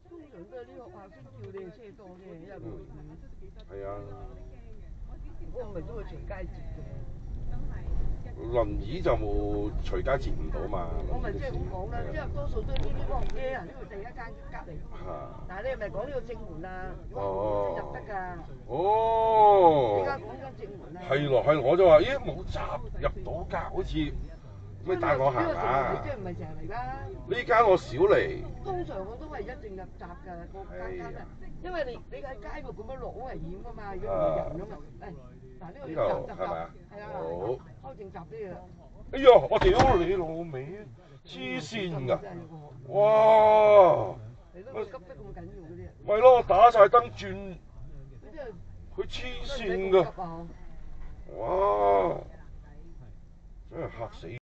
通常都係啲學校先叫你車多嘅，因為梅雨。係啊。如果唔係都會隨街截嘅。輪椅就冇隨街截唔到嘛。我咪即係咁講啦，因為多數都係呢啲屋嘅，呢度第一間隔離。但係你係咪講呢個正門啊？先入得㗎。哦。而家講緊正門啊。係咯係，我就話咦冇閘入到㗎，好似咩帶我行下。即係唔係成日嚟啦？呢間我少嚟。通常我都係一定入閘㗎，個間啊，因為你喺街度咁樣落好危險㗎嘛，如果唔係人㗎嘛。嗱呢個閘就係啊，好開正閘啲啊。哎呀，我屌你老味，黐線㗎！哇！你都急得咁緊要嗰啲啊？咪咯，我打晒燈轉，佢黐線㗎！哇！真係嚇死！